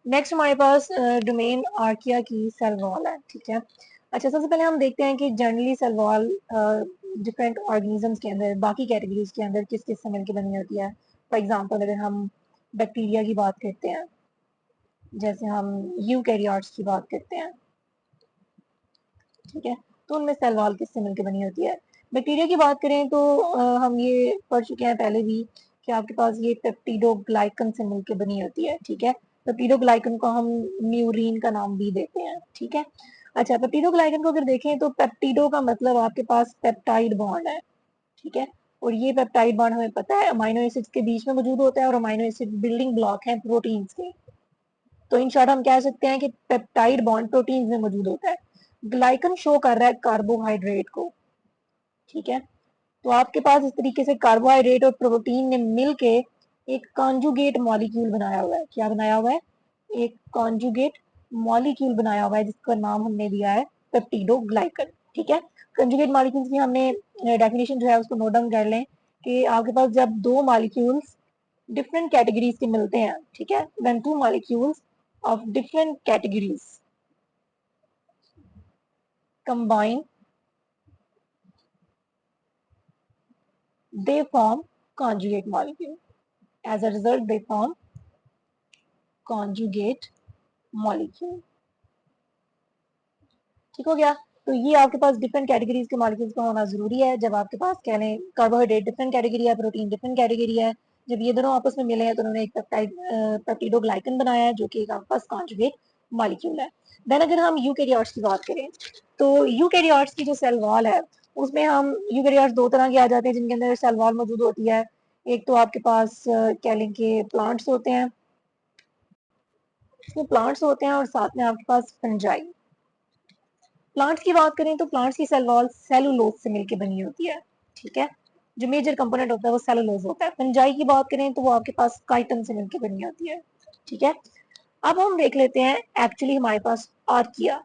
Next हमारे पास domain archaea की cell wall है, ठीक है। अच्छा, सबसे पहले हम देखते हैं कि generally cell wall different organisms के अंदर, बाकी कैटेगरीज के अंदर किस किस से मिलकर बनी होती है। फॉर एग्जांपल अगर हम बैक्टीरिया की बात करते हैं, जैसे हम यूकैरियोट्स की बात करते हैं, ठीक है, तो उनमें सेल वॉल किससे मिलकर बनी होती है। बैक्टीरिया की बात करें तो हम ये पढ़ चुके हैं पहले भी कि आपके पास ये पेप्टिडोग्लाइकन से मिलकर बनी होती है, ठीक है। पेप्टिडोग्लाइकन को हम म्यूरिन का नाम भी देते हैं, ठीक है। अच्छा, पेप्टिडोग्लाइकन को अगर देखें तो पेप्टिडो का मतलब आपके पास पेप्टाइड बॉन्ड है, ठीक है। और ये पेप्टाइड बॉन्ड हमें पता है अमाइनो एसिड्स के बीच में मौजूद होता है, और अमाइनो एसिड बिल्डिंग ब्लॉक है प्रोटीन्स के। तो इन शॉर्ट हम कह सकते हैं कि पेप्टाइड बॉन्ड प्रोटीन में मौजूद होता है। ग्लाइकन शो कर रहा है कार्बोहाइड्रेट को, ठीक है। तो आपके पास इस तरीके से कार्बोहाइड्रेट और प्रोटीन ने मिलके एक कॉन्जुगेट मॉलिक्यूल बनाया हुआ है। क्या बनाया हुआ है? एक कॉन्जुगेट मॉलिक्यूल बनाया हुआ है, जिसका नाम हमने दिया है पेप्टिडोग्लाइकन, ठीक है। कंजुगेट मॉलिक्यूल्स की हमने डेफिनेशन जो है उसको नोट डाउन कर लें कि आपके पास जब दो मॉलिक्यूल्स डिफरेंट कैटेगरीज के मिलते हैं, ठीक है, when two molecules of different categories combine, they form conjugate molecule. As a result, they form conjugate molecule. ठीक हो गया। तो ये आपके पास डिफरेंट कैटेगरीज के मॉलिक्यूल्स का होना जरूरी है। जब आपके पास कह लें कार्बोहाइड्रेट डिफरेंट कैटेगरी है, प्रोटीन डिफरेंट कैटेगरी है, जब ये दोनों आपस में मिले हैं तो उन्होंने एक पेप्टिडोग्लाइकन बनाया है, जो कि एक आपके पास कॉन्जुगेट मॉलिक्यूल है। देन अगर हम यूकैरियोट्स की बात करें तो यूकैरियोट्स की जो सेल वॉल है उसमें हम यूकैरियोट्स दो तरह के आ जाते हैं जिनके अंदर सेल वॉल मौजूद होती है। एक तो आपके पास कह लें कि प्लांट्स होते हैं, इसमें प्लांट्स होते हैं और साथ में आपके पास फंजाई। प्लांट्स की बात करें तो प्लांट्स की सेल वॉल सेलुलोज से मिलकर बनी होती है, ठीक है। जो मेजर कंपोनेंट होता है वो सेलुलोज होता है। फंजाई की बात करें तो वो आपके पास काइटन से मिलकर बनी होती है, ठीक है। अब हम देख लेते हैं एक्चुअली हमारे पास आर्किया,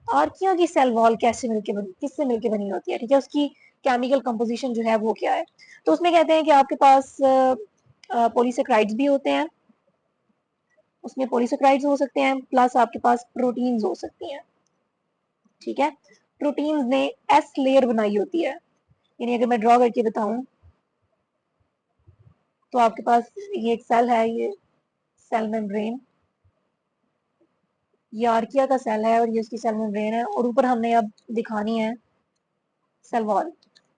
आर्किया की सेल वॉल कैसे मिलकर बनी, किससे मिलकर बनी होती है, ठीक है, उसकी केमिकल कंपोजिशन जो है वो क्या है। तो उसमें कहते हैं कि आपके पास पॉलीसेक्राइड्स भी होते हैं, उसमें पॉलीसेक्राइड्स हो सकते हैं, प्लस आपके पास प्रोटीन्स हो सकती हैं, ठीक है। प्रोटीन्स ने एस लेयर बनाई होती है, यानी अगर मैं ड्रॉ करके बताऊं तो आपके पास ये एक सेल है, ये सेल मेम्ब्रेन, ये आर्किया का सेल है और ये उसकी सेल मेम्ब्रेन है, और ऊपर हमने अब दिखानी है सेल वॉल।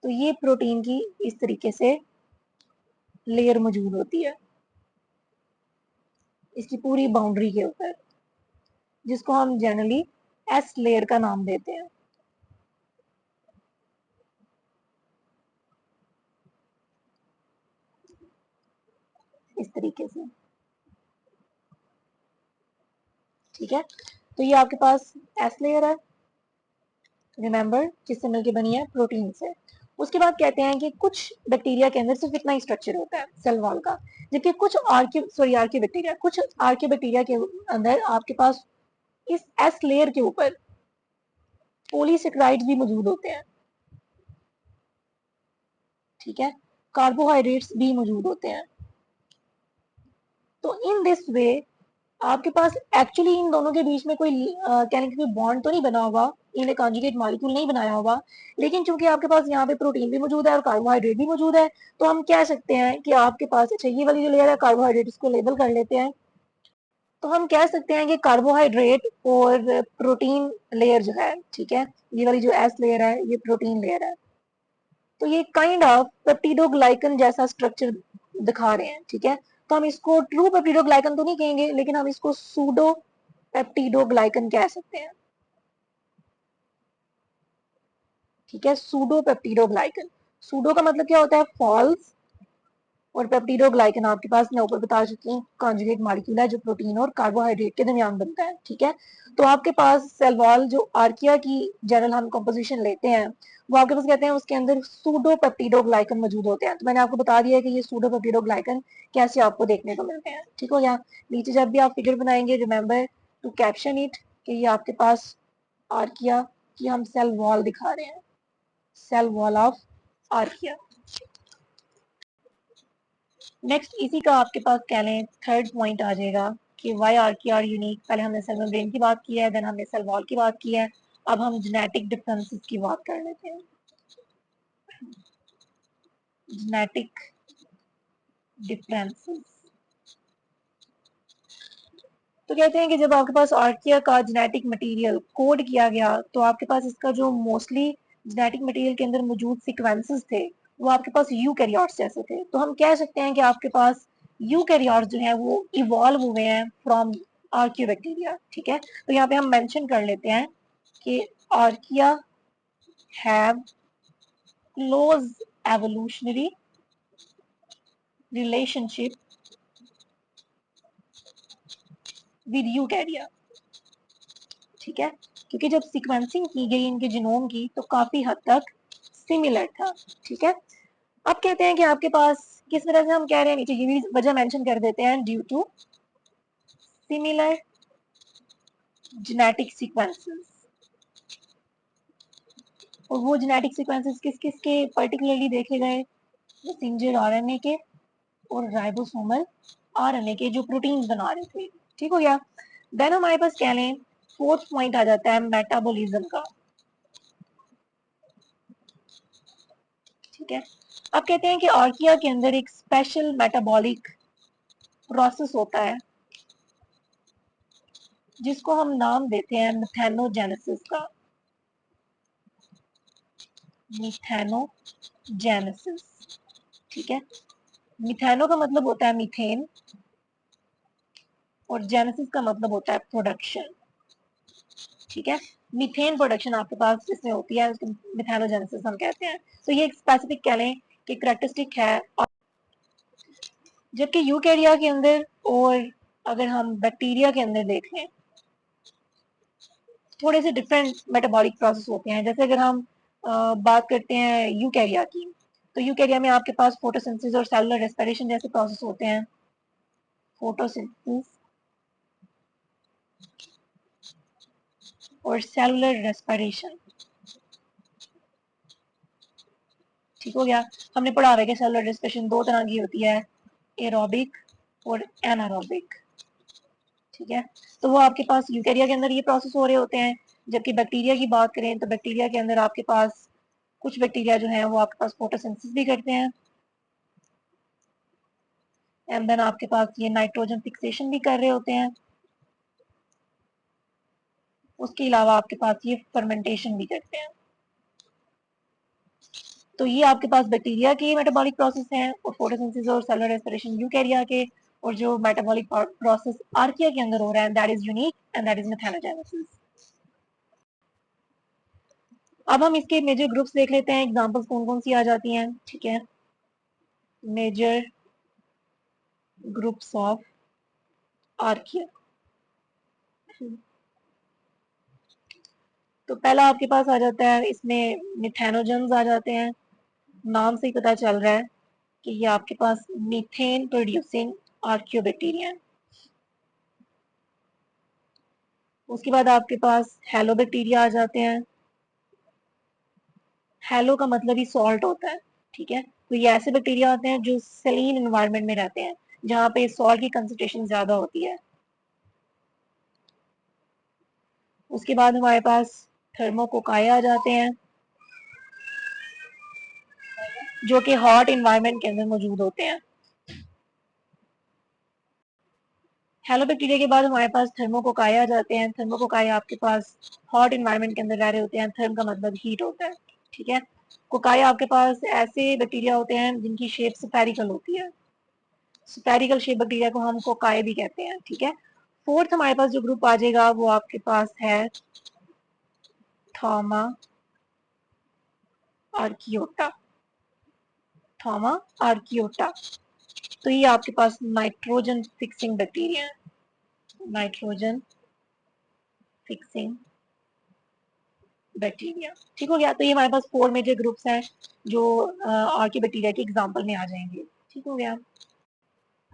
तो ये प्रोटीन की इस तरीके से लेयर मौजूद होती है इसकी पूरी बाउंड्री के ऊपर, जिसको हम जनरली एस लेयर का नाम देते हैं, इस तरीके से, ठीक है। तो ये आपके पास एस लेयर है, रिमेंबर, किससे मिलकर बनी है? प्रोटीन से। उसके बाद कहते हैं कि कुछ बैक्टीरिया के अंदर सिर्फ इतना ही स्ट्रक्चर होता है सेल वॉल का, जबकि कुछ आर्कियो बैक्टीरिया, कुछ आर्कियो बैक्टीरिया के अंदर आपके पास इस एस लेयर के ऊपर पॉलीसेक्राइड्स भी मौजूद होते हैं, ठीक है, कार्बोहाइड्रेट्स भी मौजूद होते हैं। तो इन दिस वे आपके पास एक्चुअली इन दोनों के बीच में कोई कहने का कोई बॉन्ड तो नहीं बना हुआ, इन्हें कॉन्जुगेट मॉलिक्यूल नहीं बनाया हुआ, लेकिन चूंकि आपके पास यहाँ पे प्रोटीन भी मौजूद है और कार्बोहाइड्रेट भी मौजूद है, तो हम कह सकते हैं कि आपके पास, अच्छा ये वाली जो लेयर है कार्बोहाइड्रेट, इसको लेबल कर लेते हैं। तो हम कह सकते हैं कि कार्बोहाइड्रेट और प्रोटीन लेयर जो है, ठीक है, ये वाली जो एस लेयर है ये प्रोटीन लेयर है। तो ये काइंड ऑफ पेप्टिडोग्लाइकन जैसा स्ट्रक्चर दिखा रहे हैं, ठीक है। तो हम इसको ट्रू पेप्टिडोग्लाइकन तो नहीं कहेंगे, लेकिन हम इसको सूडो पेप्टिडोग्लाइकन कह सकते हैं, ठीक है, सूडो पेप्टिडोग्लाइकन। सूडो का मतलब क्या होता है? फॉल्स, और पेप्टिडोग्लाइकन आपके पास मैं ऊपर बता चुकी हूँ कॉन्जुगेट मॉलिक्यूल है जो प्रोटीन और कार्बोहाइड्रेट के दरमियान बनता है, ठीक है। तो आपके पास सेल वॉल जो आर्किया की जनरल हम कंपोजिशन लेते हैं वो आपके पास कहते हैं उसके अंदर सूडो पेप्टिडोग्लाइकन मौजूद होते हैं। तो मैंने आपको बता दिया है कि ये सूडो पेप्टिडोग्लाइकन कैसे आपको देखने को मिलते हैं, ठीक हो गया। नीचे जब भी आप फिगर बनाएंगे रिमेंबर टू कैप्शन इट कि ये आपके पास आर्किया की हम सेल वॉल दिखा रहे हैं, cell wall of archaea. Next इसी का आपके पास कह लें थर्ड पॉइंट आ जाएगा कि वाई आर्किया आर यूनिक। पहले हमने सेल मेम्ब्रेन की बात की है, देन हमने सेल वॉल की बात की है, अब हम जेनेटिक डिफरेंसेस की बात कर लेते हैं। जेनेटिक डिफरेंसेस, तो कहते हैं कि जब आपके पास आर्किया का जेनेटिक मटेरियल कोड किया गया तो आपके पास इसका जो मोस्टली जेनेटिक मटेरियल के अंदर मौजूद सीक्वेंसेस थे वो आपके पास यूकैरियोट्स जैसे थे। तो हम कह सकते हैं कि आपके पास यूकैरियोट्स जो है वो इवॉल्व हुए हैं फ्रॉम आर्कियोबैक्टीरिया। ठीक है, तो यहाँ पे हम मेंशन कर लेते हैं कि archaea have close evolutionary relationship with यूकैरिया। ठीक है, क्योंकि जब सीक्वेंसिंग की गई इनके जीनोम की तो काफी हद तक सिमिलर था। ठीक है, अब कहते हैं कि आपके पास किस वजह से हम कह रहे हैं, नीचे ये भी वजह मेंशन कर देते हैं, due to similar genetic sequences. और वो जेनेटिक सीक्वेंसेस किस किस के पर्टिकुलरली देखे गए, मैसेंजर आरएनए के और राइबोसोमल आरएनए के जो प्रोटीन्स बना रहे थे। ठीक हो गया। देन हमारे पास कह लें फोर्थ पॉइंट आ जाता है मेटाबॉलिज्म का। ठीक है, अब कहते हैं कि आर्किया के अंदर एक स्पेशल मेटाबॉलिक प्रोसेस होता है जिसको हम नाम देते हैं मिथेनोजेनेसिस का। मिथेनोजेनेसिस, ठीक है, मिथेनो का मतलब होता है मीथेन और जेनेसिस का मतलब होता है प्रोडक्शन। ठीक है, मीथेन प्रोडक्शन आपके पास इसमें होती है, उसको मिथेनोजेनेसिस हम कहते हैं। तो ये एक स्पेसिफिक कह लें कि कैरेक्टरिस्टिक है। जबकि यूकैरिया के अंदर और अगर हम बैक्टीरिया के अंदर देख लें थोड़े से डिफरेंट मेटाबॉलिक प्रोसेस होते हैं। जैसे अगर हम बात करते हैं यूकैरिया की, तो यूकैरिया में आपके पास फोटोसिंथेसिस और सेलुलर रेस्पिरेशन जैसे प्रोसेस होते हैं। फोटोसिंथेसिस और सेलुलर रेस्पिरेशन, ठीक हो गया। हमने पढ़ा है कि सेलुलर रेस्पिरेशन दो तरह की होती है, एरोबिक और एनारोबिक। ठीक है, तो वो आपके पास यूकैरिया के अंदर ये प्रोसेस हो रहे होते हैं। जबकि बैक्टीरिया की बात करें तो बैक्टीरिया के अंदर आपके पास कुछ बैक्टीरिया जो है वो आपके पास फोटोसिंथेसिस भी करते हैं, एंड देन आपके पास ये नाइट्रोजन फिक्सेशन भी कर रहे होते हैं। उसके अलावा आपके पास ये फर्मेंटेशन भी करते हैं। तो ये आपके पास बैक्टीरिया के मेटाबॉलिक प्रोसेस हैं और फोटोसिंथेसिस और सेलुलर रेस्पिरेशन यूकैरिया के। और जो मेटाबॉलिक प्रोसेस आर्किया के अंदर हो रहा है that is unique and that is methanogenesis. अब हम इसके मेजर ग्रुप्स देख लेते हैं, एग्जांपल्स कौन कौन सी आ जाती हैं। ठीक है, मेजर ग्रुप्स ऑफ आर्किया। तो पहला आपके पास आ जाता है, इसमें मिथेनोजेंस आ जाते हैं। नाम से ही पता चल रहा है कि ये आपके पास मीथेन प्रोड्यूसिंग आर्कियोबैक्टीरिया। उसके बाद आपके पास हेलोबैक्टीरिया आ जाते हैं। हेलो का मतलब ही सॉल्ट होता है। ठीक है, तो ये ऐसे बैक्टीरिया होते हैं जो सेलीन एनवायरनमेंट में रहते हैं जहाँ पे सॉल्ट की कंसंट्रेशन ज्यादा होती है। उसके बाद हमारे पास थर्मोकोकाई आ जाते हैं जो कि हॉट एनवायरनमेंट के अंदर मौजूद होते हैं। हेलोबैक्टीरिया के बाद हमारे पास थर्मोकोकाई आ जाते हैं। थर्मोकोकाई आपके पास हॉट एनवायरनमेंट के अंदर रह रहे होते हैं। थर्म का मतलब हीट होता है। ठीक है, कोकाई आपके पास ऐसे बैक्टीरिया होते हैं जिनकी शेप स्फेरिकल होती है। स्फेरिकल शेप बैक्टीरिया को हम कोकाई भी कहते हैं। ठीक है, फोर्थ हमारे पास जो ग्रुप आ जाएगा वो आपके पास है थॉमा आर्कियोटा। थॉमा आर्कियोटा, तो ये आपके पास नाइट्रोजन फिक्सिंग बैक्टीरिया है। नाइट्रोजन फिक्सिंग बैक्टीरिया, ठीक हो गया। तो ये हमारे पास फोर मेजर ग्रुप्स हैं जो आर्की बैक्टीरिया के एग्जांपल में आ जाएंगे। ठीक हो गया,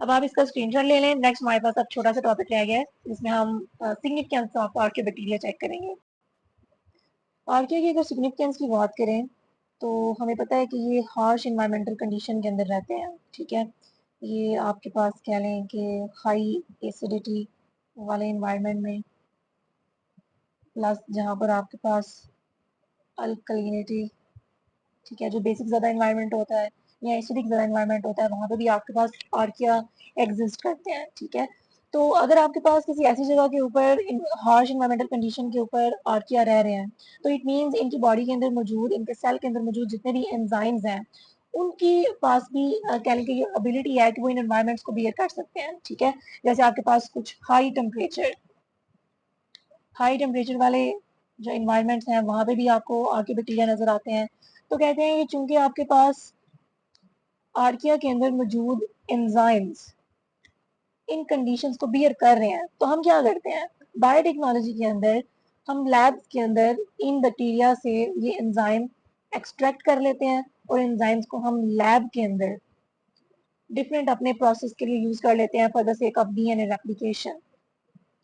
अब आप इसका स्क्रीनशॉट ले लें। नेक्स्ट हमारे पास अब छोटा सा टॉपिक रह गया है जिसमें हम significance of archaebacteria check करेंगे। आर्किया की अगर सिग्निफिकेंस की बात करें तो हमें पता है कि ये हार्श इन्वायरमेंटल कंडीशन के अंदर रहते हैं। ठीक है, ये आपके पास कह लें कि हाई एसिडिटी वाले इन्वायरमेंट में, प्लस जहाँ पर आपके पास अल्कलिनिटी, ठीक है, जो बेसिक ज़्यादा इन्वायरमेंट होता है या एसिडिक ज़्यादा इन्वायरमेंट होता है, वहाँ पे भी आपके पास आर्किया एग्जिस्ट करते हैं, ठीक है। तो अगर आपके पास किसी ऐसी जगह के ऊपर हार्श इन्वायरमेंटल कंडीशन के ऊपर आर्किया रह रहे हैं, तो इट मीन्स इनकी बॉडी के अंदर मौजूद, इनके सेल के अंदर मौजूद जितने भी एंजाइम्स हैं, उनकी पास भी कह लें कि ये एबिलिटी है कि वो इन एनवायरमेंट्स को बियर कर सकते हैं, ठीक है। जैसे आपके पास कुछ हाई टेम्परेचर वाले जो इन्वायरमेंट्स हैं, वहाँ पे भी आपको आर्किया बैक्टीरिया नजर आते हैं। तो कहते हैं कि चूंकि आपके पास आर्किया के अंदर मौजूद एंजाइम्स इन कंडीशंस को बियर कर रहे हैं, तो हम क्या करते हैं, बायोटेक्नोलॉजी के अंदर हम लैब्स के अंदर इन बैक्टीरिया से ये एंजाइम एक्सट्रैक्ट कर लेते हैं और एंजाइम्स को हम लैब के अंदर डिफरेंट अपने प्रोसेस के लिए यूज कर लेते हैं for the sake of DNA replication.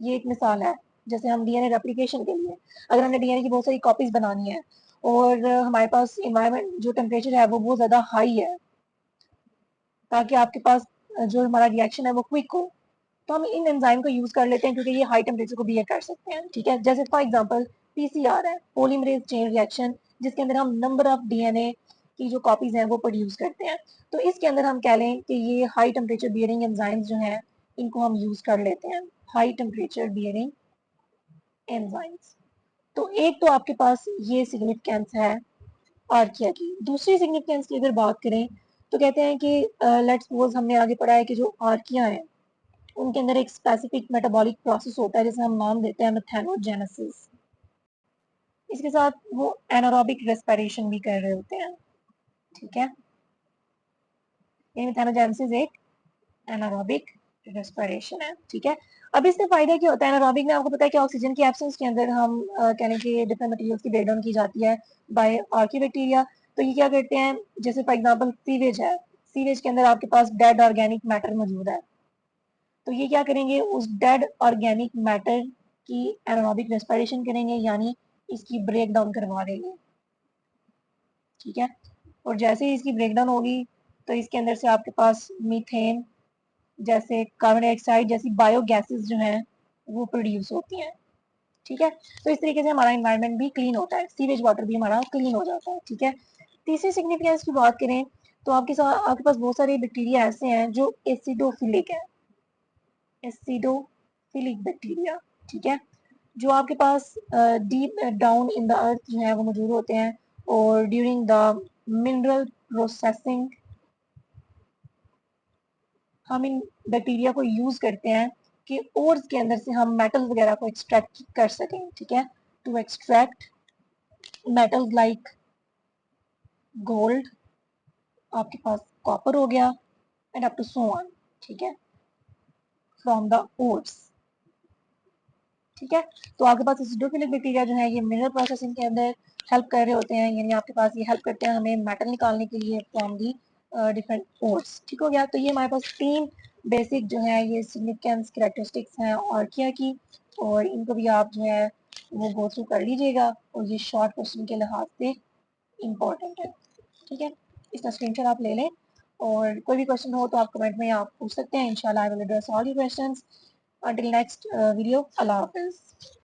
ये एक मिसाल है। जैसे हम डीएनए रेप्लिकेशन के लिए, अगर हमने डीएनए की बहुत सारी कॉपीज बनानी है और हमारे पास इन्वायरमेंट जो टेम्परेचर है वो बहुत ज्यादा हाई है, ताकि आपके पास जो हमारा रिएक्शन है वो क्विक हो, तो हम इन एंजाइम को यूज कर लेते हैं क्योंकि ये हाई टेम्परेचर को बियर कर सकते हैं, ठीक है। जैसे फॉर एग्जांपल पीसीआर है, पॉलीमरेज चेन रिएक्शन, जिसके अंदर हम नंबर ऑफ डीएनए की जो कॉपीज हैं वो प्रोड्यूस करते हैं। तो इसके अंदर हम कह लें कि ये हाई टेम्परेचर बियरिंग एंजाइम्स जो हैं, इनको हम यूज कर लेते हैं, हाई टेम्परेचर बियरिंग एंजाइम्स। तो एक तो आपके पास ये सिग्निफिकेंस है आर्किया की। दूसरी सिग्निफिकेंस की अगर बात करें तो कहते हैं कि लेट्स सपोज हमने आगे पढ़ा है कि जो आर्किया है उनके अंदर एक स्पेसिफिक मेटाबॉलिक प्रोसेस होता है जिसे हम नाम देते हैं मेथेनोजेनेसिस। इसके साथ वो एनारोबिक रेस्पिरेशन भी कर रहे होते हैं, ठीक है। ये मेथेनोजेनेसिस एक एनारोबिक रेस्पिरेशन है, ठीक है। अब इससे फायदा क्या होता है, एनारोबिक में आपको पता है कि ऑक्सीजन की एब्सेंस के अंदर हम कहने की डिफरेंट मटेरियल्स की ब्रेकडाउन की जाती है बाय आर्कियोबैक्टीरिया। तो ये क्या करते हैं, जैसे फॉर एग्जांपल सीवेज है, सीवेज के अंदर आपके पास डेड ऑर्गेनिक मैटर मौजूद है, तो ये क्या करेंगे, उस डेड ऑर्गेनिक मैटर की एनारोबिक रेस्पिरेशन करेंगे, यानी इसकी ब्रेक डाउन करवा देंगे, ठीक है। और जैसे ही इसकी ब्रेक डाउन होगी तो इसके अंदर से आपके पास मीथेन जैसे कार्बन डाइऑक्साइड जैसी बायो गैसेस जो हैं वो प्रोड्यूस होती हैं, ठीक है। तो इस तरीके से हमारा इन्वायरमेंट भी क्लीन होता है, सीवेज वाटर भी हमारा क्लीन हो जाता है, ठीक है। तीसरी सिग्निफिकेंस की बात करें तो आपके पास बहुत सारे बैक्टीरिया ऐसे हैं जो एसिडोफिलिक है, एसिडोफिलिक बैक्टीरिया, ठीक है, जो आपके पास deep down in the earth जो है वो मौजूद होते हैं, और ड्यूरिंग द मिनरल प्रोसेसिंग हम इन बैक्टीरिया को यूज करते हैं कि ओर्स के अंदर से हम मेटल्स वगैरह को एक्सट्रैक्ट कर सकें, ठीक है, to extract metals like gold, आपके पास कॉपर हो गया, and up to so on, ठीक है, फ्रॉम द ओर्स, ठीक है। तो आपके पास एसिडोफिलिक बैक्टीरिया जो है ये मिनरल प्रोसेसिंग के अंदर हेल्प कर रहे होते हैं, यानी आपके पास ये हेल्प करते हैं हमें मेटल निकालने के लिए फ्रॉम दी डिफरेंट ओर्स, ठीक हो गया। तो ये हमारे पास तीन बेसिक जो है ये सिग्निफिकेंस कैरेक्टरिस्टिक्स हैं आर्किया की, और इनको भी आप जो है वो गो थ्रू कर लीजिएगा, और ये शॉर्ट क्वेश्चन के लिहाज से इम्पोर्टेंट है, ठीक है। इसका स्क्रीनशॉट आप ले लें, और कोई भी क्वेश्चन हो तो आप कमेंट में आप पूछ सकते हैं, इंशाल्लाह I will address all your questions. Until next video, Allah Hafiz.